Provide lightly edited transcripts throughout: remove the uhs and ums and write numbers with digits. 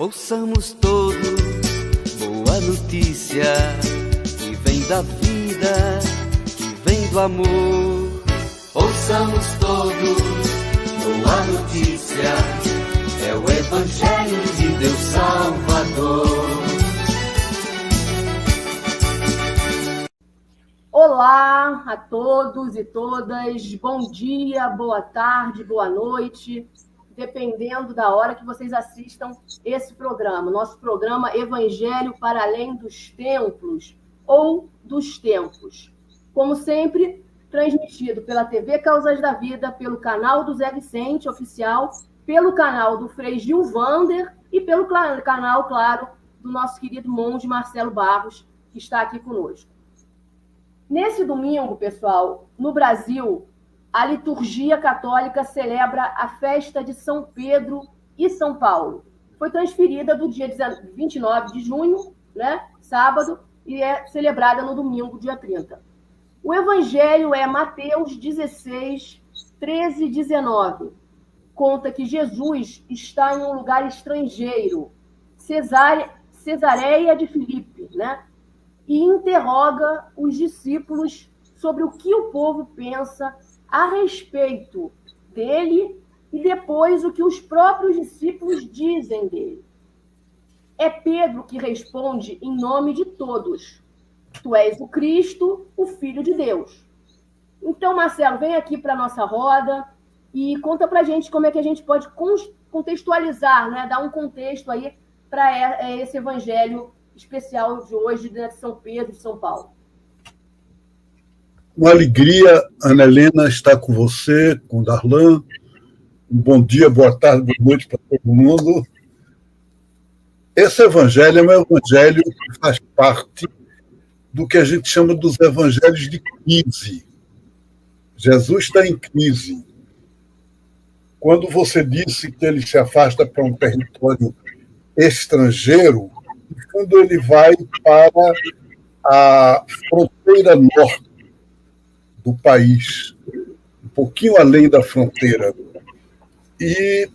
Ouçamos todos boa notícia que vem da vida, que vem do amor. Ouçamos todos boa notícia, é o Evangelho de Deus Salvador. Olá a todos e todas, bom dia, boa tarde, boa noite, dependendo da hora que vocês assistam esse programa, nosso programa Evangelho para Além dos Templos ou dos Tempos. Como sempre, transmitido pela TV Causas da Vida, pelo canal do Zé Vicente Oficial, pelo canal do Frei Gil Vander e pelo canal, claro, do nosso querido monge Marcelo Barros, que está aqui conosco. Nesse domingo, pessoal, no Brasil, a liturgia católica celebra a festa de São Pedro e São Paulo. Foi transferida do dia 29 de junho, né, sábado, e é celebrada no domingo, dia 30. O evangelho é Mateus 16, 13 e 19. Conta que Jesus está em um lugar estrangeiro, Cesareia de Filipe, né? E interroga os discípulos sobre o que o povo pensa a respeito dele e depois o que os próprios discípulos dizem dele. É Pedro que responde em nome de todos: Tu és o Cristo, o Filho de Deus. Então, Marcelo, vem aqui para a nossa roda e conta para a gente como é que a gente pode contextualizar, né? Dar um contexto aí para esse evangelho especial de hoje, de São Pedro e São Paulo. Uma alegria, Ana Helena, estar com você, com o Darlan. Um bom dia, boa tarde, boa noite para todo mundo. Esse evangelho é um evangelho que faz parte do que a gente chama dos evangelhos de crise. Jesus está em crise. Quando você disse que ele se afasta para um território estrangeiro, quando ele vai para a fronteira norte do país, um pouquinho além da fronteira. E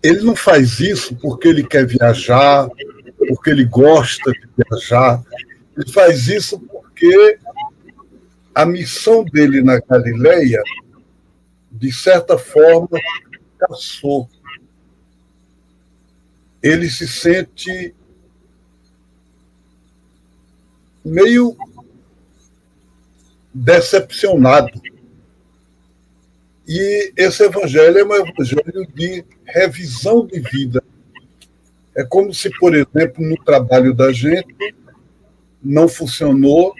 ele não faz isso porque ele quer viajar, porque ele gosta de viajar. Ele faz isso porque a missão dele na Galileia, de certa forma, cansou. Ele se sente meio decepcionado. E esse evangelho é um evangelho de revisão de vida. É como se, por exemplo, no trabalho da gente não funcionou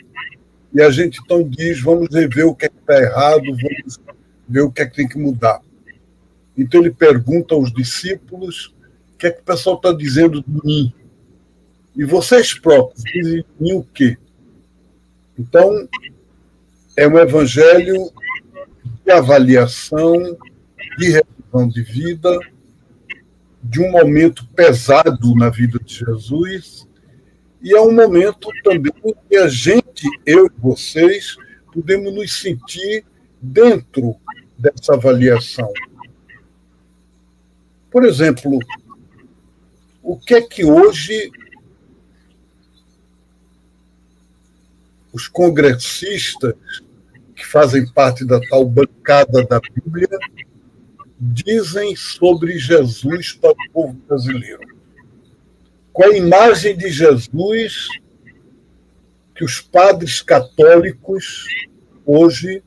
e a gente então diz, vamos rever o que está errado, vamos ver o que é que tem que mudar. Então ele pergunta aos discípulos: o que é que o pessoal está dizendo de mim? E vocês próprios dizem de mim o quê? Então, é um evangelho de avaliação, de revisão de vida, de um momento pesado na vida de Jesus, e é um momento também que a gente, eu e vocês, podemos nos sentir dentro dessa avaliação. Por exemplo, o que é que hoje os congressistas, que fazem parte da tal bancada da Bíblia, dizem sobre Jesus para o povo brasileiro? Qual a imagem de Jesus que os padres católicos, hoje,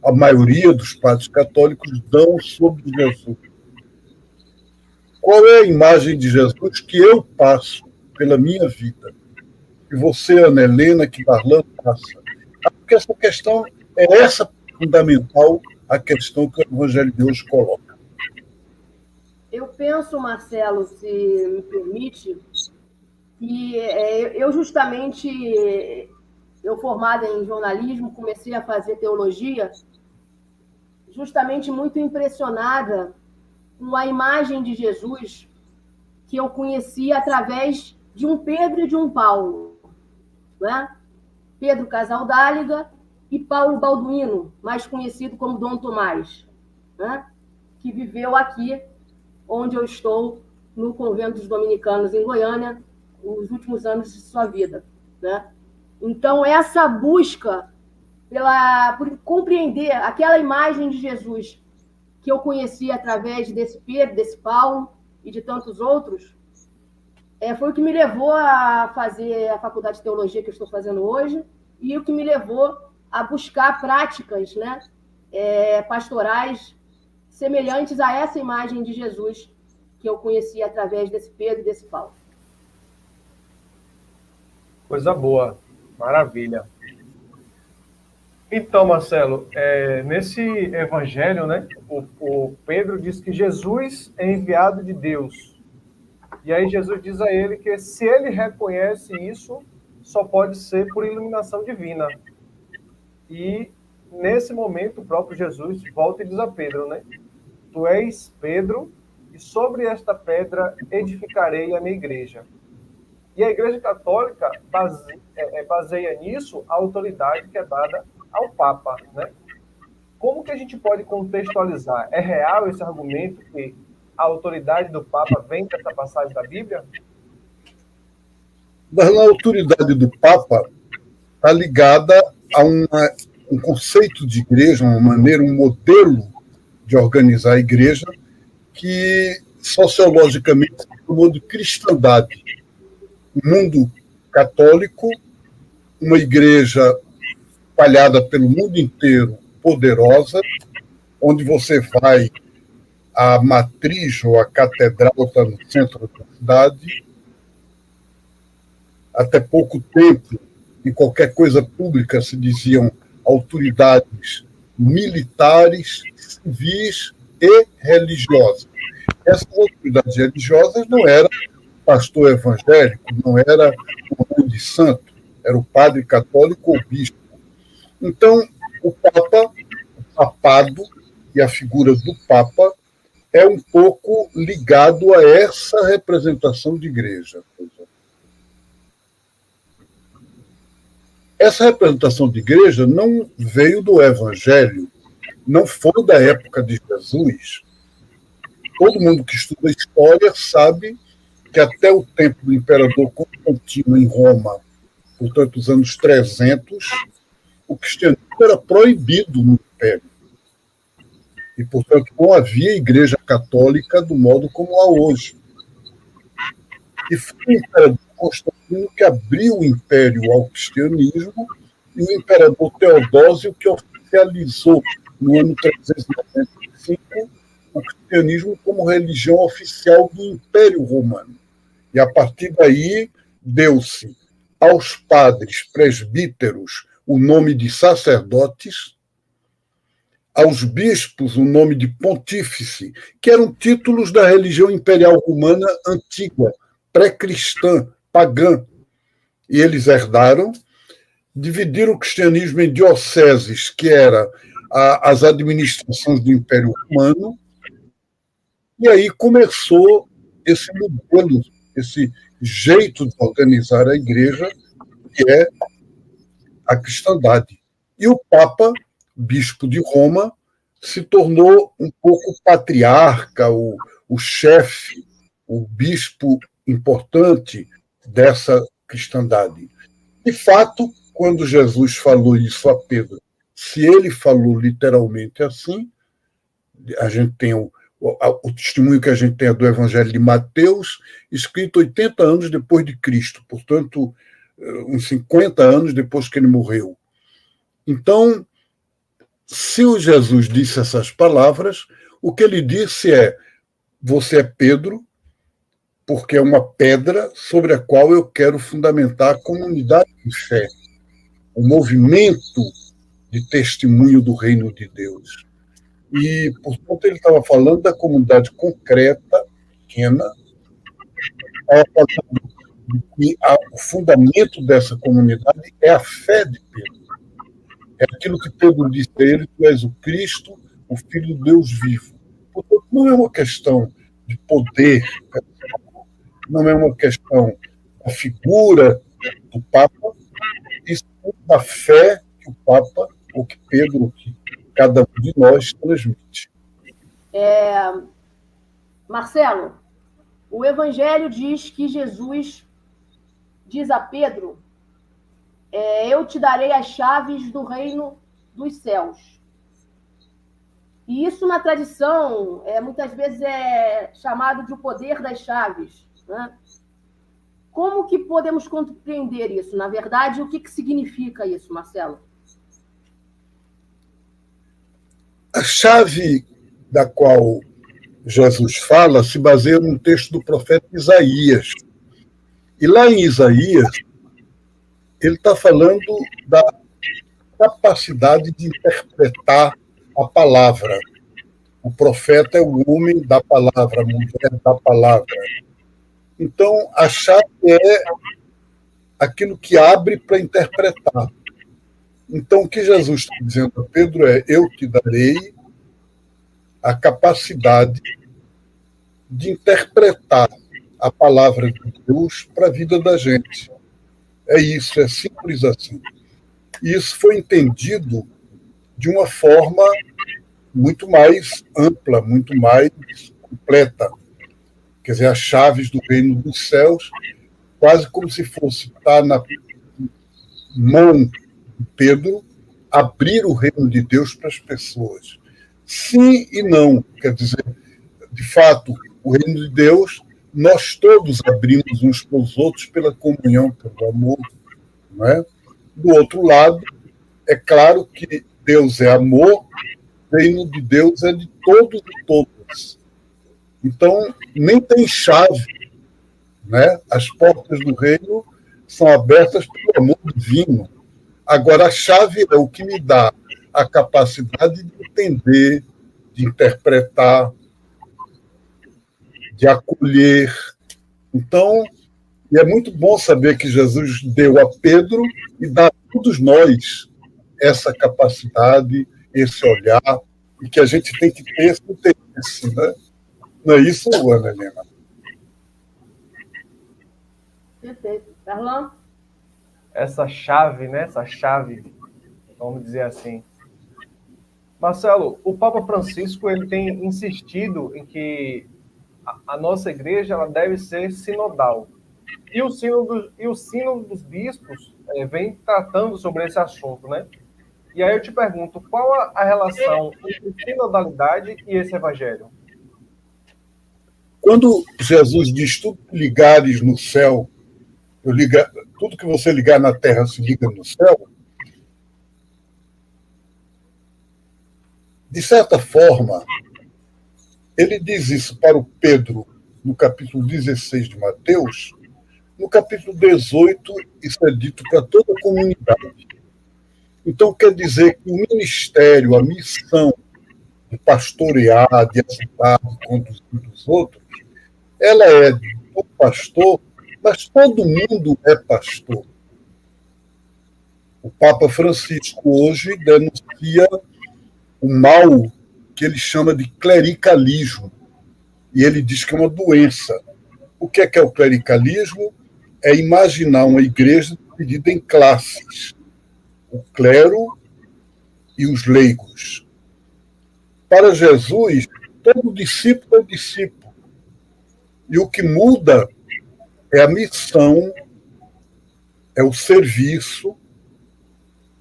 a maioria dos padres católicos, dão sobre Jesus? Qual é a imagem de Jesus que eu passo pela minha vida? Que você, Ana Helena, que Darlan passa? Porque essa questão é essa fundamental, a questão que o Evangelho de hoje coloca. Eu penso, Marcelo, se me permite, que eu justamente, eu formada em jornalismo, comecei a fazer teologia, justamente muito impressionada com a imagem de Jesus que eu conhecia através de um Pedro e de um Paulo, né? Pedro Casaldáliga e Paulo Balduino, mais conhecido como Dom Tomás, né? Que viveu aqui onde eu estou no Convento dos Dominicanos em Goiânia, os últimos anos de sua vida, né? Então, essa busca por compreender aquela imagem de Jesus que eu conheci através desse Pedro, desse Paulo e de tantos outros, foi o que me levou a fazer a faculdade de teologia que eu estou fazendo hoje e o que me levou a buscar práticas, né, pastorais semelhantes a essa imagem de Jesus que eu conheci através desse Pedro e desse Paulo. Coisa boa, maravilha. Então, Marcelo, nesse evangelho, né, o Pedro diz que Jesus é enviado de Deus. E aí Jesus diz a ele que se ele reconhece isso, só pode ser por iluminação divina. E nesse momento o próprio Jesus volta e diz a Pedro, né? Tu és Pedro, e sobre esta pedra edificarei a minha igreja. E a Igreja Católica baseia nisso a autoridade que é dada ao Papa, né? Como que a gente pode contextualizar? É real esse argumento que a autoridade do Papa vem dessa passagem da Bíblia? A autoridade do Papa está ligada a um conceito de igreja, uma maneira, um modelo de organizar a igreja que sociologicamente se chamou de cristandade. O mundo católico, uma igreja espalhada pelo mundo inteiro, poderosa, onde você vai, a matriz ou a catedral está no centro da cidade. Até pouco tempo, em qualquer coisa pública se diziam autoridades militares, civis e religiosas. Essas autoridades religiosas não eram pastor evangélico, não era o nome de santo, era o padre católico ou bispo. Então, o Papa, o papado e a figura do Papa é um pouco ligado a essa representação de igreja. Essa representação de igreja não veio do Evangelho, não foi da época de Jesus. Todo mundo que estuda história sabe que até o tempo do imperador Constantino em Roma, portanto, os anos 300, o cristianismo era proibido no Império. E, portanto, não havia igreja católica do modo como há hoje. E foi o imperador Constantino que abriu o império ao cristianismo e o imperador Teodósio que oficializou, no ano 395, o cristianismo como religião oficial do Império Romano. E, a partir daí, deu-se aos padres presbíteros o nome de sacerdotes, aos bispos o nome de pontífice, que eram títulos da religião imperial romana antiga, pré-cristã, pagã. E eles herdaram, dividiram o cristianismo em dioceses, que eram as administrações do Império Romano, e aí começou esse modelo, esse jeito de organizar a igreja, que é a cristandade. E o Papa, bispo de Roma, se tornou um pouco patriarca, o chefe, o bispo importante dessa cristandade. De fato, quando Jesus falou isso a Pedro, se ele falou literalmente assim, a gente tem o testemunho que a gente tem é do Evangelho de Mateus, escrito 80 anos depois de Cristo, portanto, uns 50 anos depois que ele morreu. Então, se o Jesus disse essas palavras, o que ele disse é: você é Pedro, porque é uma pedra sobre a qual eu quero fundamentar a comunidade de fé, o movimento de testemunho do reino de Deus. E, portanto, ele estava falando da comunidade concreta, pequena, estava falando de que o fundamento dessa comunidade é a fé de Pedro. É aquilo que Pedro disse a ele: tu és o Cristo, o Filho de Deus vivo. Portanto, não é uma questão de poder, não é uma questão da figura do Papa, isso é da fé que o Papa, ou que Pedro, que cada um de nós transmite. Marcelo, o Evangelho diz que Jesus diz a Pedro, eu te darei as chaves do reino dos céus. E isso na tradição, muitas vezes é chamado de o poder das chaves, né? Como que podemos compreender isso? Na verdade, o que significa isso, Marcelo? A chave da qual Jesus fala se baseia num texto do profeta Isaías. E lá em Isaías, ele está falando da capacidade de interpretar a palavra. O profeta é o homem da palavra, a mulher da palavra. Então, a chave é aquilo que abre para interpretar. Então, o que Jesus está dizendo a Pedro é: eu te darei a capacidade de interpretar a palavra de Deus para a vida da gente. É isso, é simples assim. E isso foi entendido de uma forma muito mais ampla, muito mais completa. Quer dizer, as chaves do reino dos céus, quase como se fosse estar na mão de Pedro, abrir o reino de Deus para as pessoas. Sim e não. Quer dizer, de fato, o reino de Deus, nós todos abrimos uns para os outros pela comunhão, pelo amor, não é? Do outro lado, é claro que Deus é amor, o reino de Deus é de todos e todas. Então, nem tem chave, né? As portas do reino são abertas pelo amor divino. Agora, a chave é o que me dá a capacidade de entender, de interpretar, de acolher. Então, é muito bom saber que Jesus deu a Pedro e dá a todos nós essa capacidade, esse olhar, e que a gente tem que ter esse interesse, né? Não é isso, Ana Helena? Perfeito. Carlão? Essa chave, né? Essa chave, vamos dizer assim. Marcelo, o Papa Francisco ele tem insistido em que a nossa igreja ela deve ser sinodal. E o Sínodo dos Bispos vem tratando sobre esse assunto, né? E aí eu te pergunto, qual a relação entre sinodalidade e esse evangelho? Quando Jesus diz tudo que ligares no céu, tudo que você ligar na terra se liga no céu, de certa forma, ele diz isso para o Pedro no capítulo 16 de Mateus. No capítulo 18, isso é dito para toda a comunidade. Então, quer dizer que o ministério, a missão de pastorear, de ajudar, de conduzir os outros, ela é do pastor, mas todo mundo é pastor. O Papa Francisco hoje denuncia o mal que ele chama de clericalismo. E ele diz que é uma doença. O que é o clericalismo? É imaginar uma igreja dividida em classes. O clero e os leigos. Para Jesus, todo discípulo é discípulo. E o que muda é a missão, é o serviço,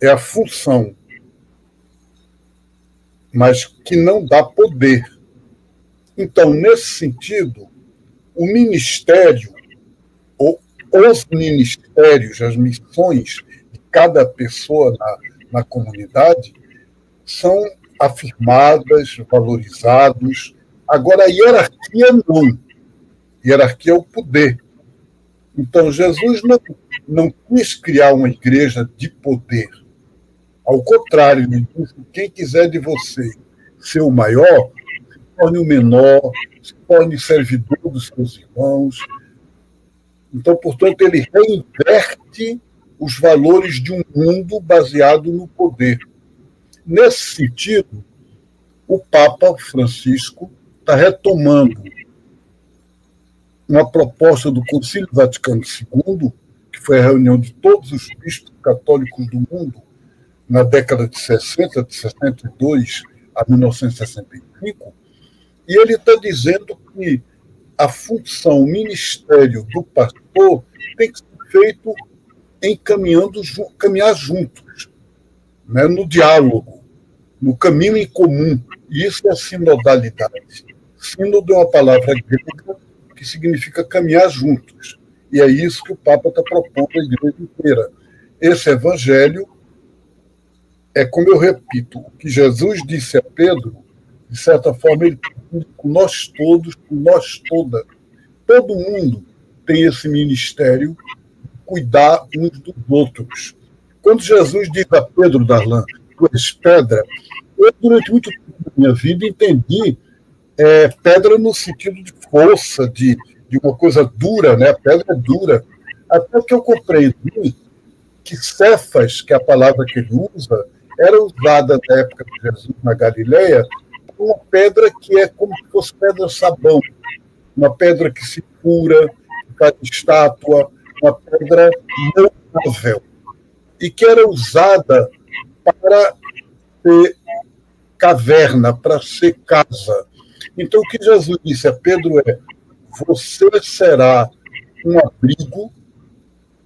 é a função, mas que não dá poder. Então, nesse sentido, o ministério, ou os ministérios, as missões de cada pessoa na comunidade são afirmadas, valorizados. Agora, a hierarquia não. Hierarquia é o poder. Então, Jesus não quis criar uma igreja de poder. Ao contrário, ele disse: quem quiser de você ser o maior, se torne o menor, se torne servidor dos seus irmãos. Então, portanto, ele reinverte os valores de um mundo baseado no poder. Nesse sentido, o Papa Francisco está retomando uma proposta do Concílio Vaticano II, que foi a reunião de todos os bispos católicos do mundo na década de 60, de 62 a 1965, E ele está dizendo que a função, o ministério do pastor tem que ser feito caminhar juntos, né, no diálogo, no caminho em comum. E isso é sinodalidade. Sínodo é uma palavra grega que significa caminhar juntos. E é isso que o Papa está propondo à igreja inteira. Esse evangelho é, como eu repito, o que Jesus disse a Pedro, de certa forma, ele com nós todos, com nós todas. Todo mundo tem esse ministério de cuidar uns dos outros. Quando Jesus diz a Pedro, Darlan, tu és pedra, eu, durante muito tempo da minha vida, entendi pedra no sentido de força, de uma coisa dura, né? A pedra é dura. Até que eu compreendi que Cefas, que é a palavra que ele usa, era usada na época de Jesus na Galileia, uma pedra que é como se fosse pedra-sabão, uma pedra que se cura, que faz estátua, uma pedra moldável, e que era usada para ser caverna, para ser casa. Então, o que Jesus disse a Pedro é: você será um abrigo,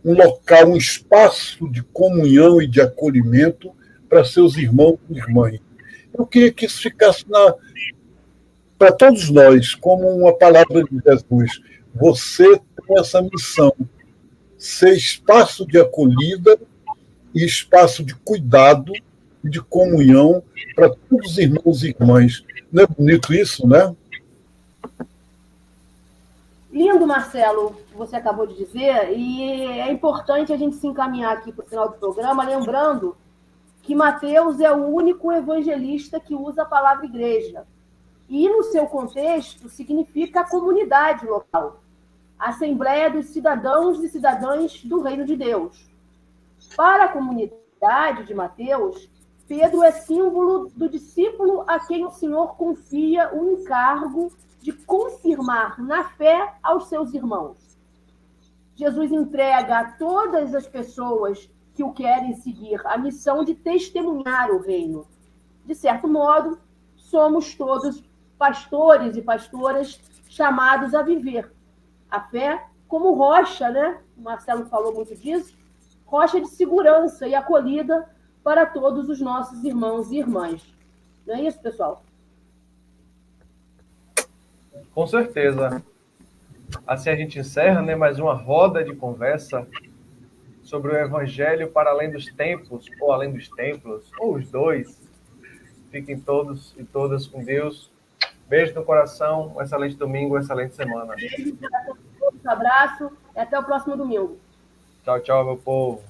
um local, um espaço de comunhão e de acolhimento para seus irmãos e irmãs. Eu queria que isso ficasse para todos nós como uma palavra de Jesus. Você tem essa missão, ser espaço de acolhida e espaço de cuidado e de comunhão para todos os irmãos e irmãs. Não é bonito isso, né? Lindo, Marcelo, o que você acabou de dizer, e é importante a gente se encaminhar aqui para o final do programa, lembrando que Mateus é o único evangelista que usa a palavra igreja. E, no seu contexto, significa a comunidade local, a assembleia dos cidadãos e cidadãs do reino de Deus. Para a comunidade de Mateus, Pedro é símbolo do discípulo a quem o Senhor confia o encargo de confirmar na fé aos seus irmãos. Jesus entrega a todas as pessoas que o querem seguir a missão de testemunhar o reino. De certo modo, somos todos pastores e pastoras chamados a viver a fé como rocha, né? O Marcelo falou muito disso, rocha de segurança e acolhida para todos os nossos irmãos e irmãs. Não é isso, pessoal? Com certeza. Assim a gente encerra, né, mais uma roda de conversa sobre o Evangelho para além dos tempos, ou além dos templos, ou os dois. Fiquem todos e todas com Deus. Beijo no coração, um excelente domingo, uma excelente semana. Beijo, um abraço e até o próximo domingo. Tchau, tchau, meu povo.